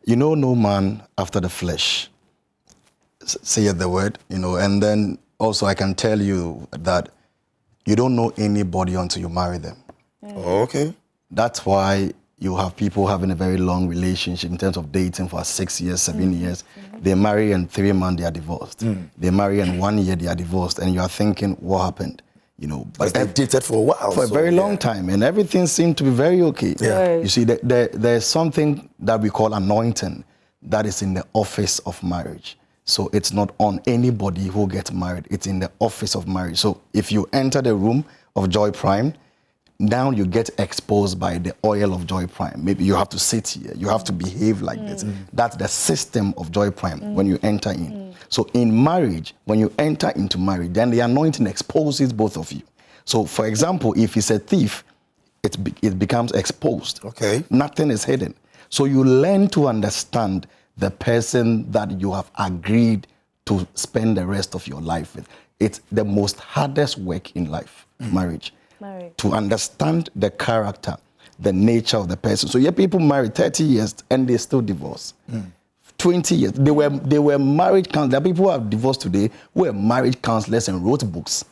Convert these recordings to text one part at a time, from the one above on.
You know no man after the flesh, saith the word, and then also I can tell you that you don't know anybody until you marry them. Oh, okay. That's why you have people having a very long relationship in terms of dating for 6 years, 7 years. They marry and 3 months they are divorced. They marry and 1 year they are divorced, and you are thinking, what happened? But they've dated for a while. For a very long time, and everything seemed to be very okay. Yeah. You see, there's something that we call anointing that is in the office of marriage. So it's not on anybody who gets married. It's in the office of marriage. So if you enter the room of Joy Prime, now you get exposed by the oil of Joy Prime. Maybe you have to sit here. You have to behave like this. That's the system of Joy Prime when you enter in. So in marriage, when you enter into marriage, then the anointing exposes both of you. So for example, if he's a thief, it becomes exposed. Okay. Nothing is hidden. So you learn to understand the person that you have agreed to spend the rest of your life with. It's the most hardest work in life, marriage. To understand the character, the nature of the person. So yeah, people marry 30 years and they still divorce. 20 years. They were marriage counselors. There are people who are divorced today who were marriage counselors and wrote books.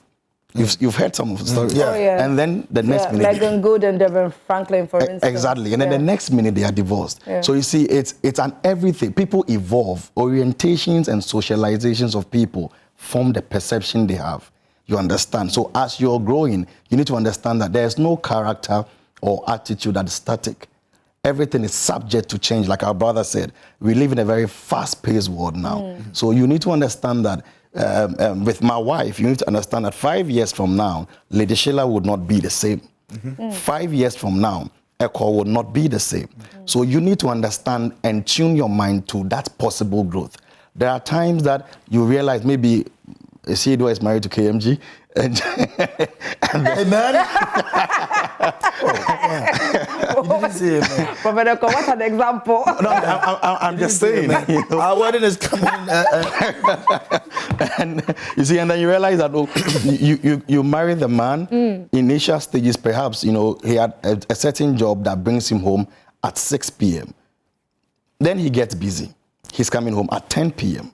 You've heard some of the stories. Yeah. Oh, yeah. And then the next minute... Megan Good and Devin Franklin, for instance. Exactly. And then the next minute they are divorced. Yeah. So you see, it's an everything. People evolve. Orientations and socializations of people form the perception they have. You understand? So as you're growing, you need to understand that there's no character or attitude that is static. Everything is subject to change. Like our brother said, we live in a very fast-paced world now. So you need to understand that with my wife, you need to understand that 5 years from now, Lady Sheila would not be the same. 5 years from now, Echo would not be the same. So you need to understand and tune your mind to that possible growth. There are times that you realize maybe Isidro is married to KMG. And Amen. You didn't see it, man. Prophet, what's an example? No, I'm just saying. Our wedding is coming. And you see, and then you realize that you marry the man. Initial stages, perhaps, he had a certain job that brings him home at 6 p.m. Then he gets busy. He's coming home at 10 p.m.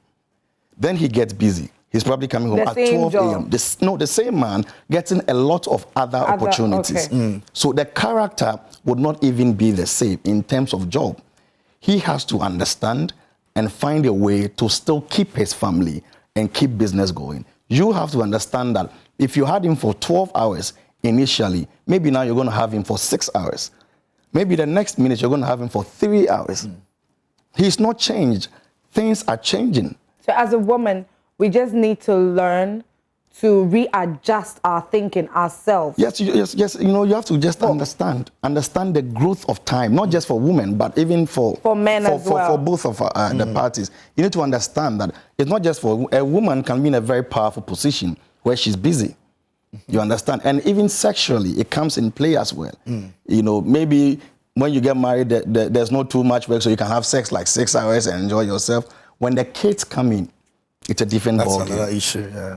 Then he gets busy. He's probably coming home at 12 a.m. The same man getting a lot of other opportunities. Okay. So the character would not even be the same in terms of job. He has to understand and find a way to still keep his family and keep business going. You have to understand that if you had him for 12 hours initially, maybe now you're going to have him for 6 hours. Maybe the next minute you're going to have him for 3 hours. He's not changed. Things are changing. So as a woman, we just need to learn to readjust our thinking ourselves. Yes. You have to just understand the growth of time, not just for women, but even for men as well. For both of the parties. You need to understand that it's not just for a woman can be in a very powerful position where she's busy. You understand? And even sexually, it comes in play as well. Maybe when you get married, there's not too much work, so you can have sex like 6 hours and enjoy yourself. When the kids come in, it's a different ballgame. That's another issue, yeah.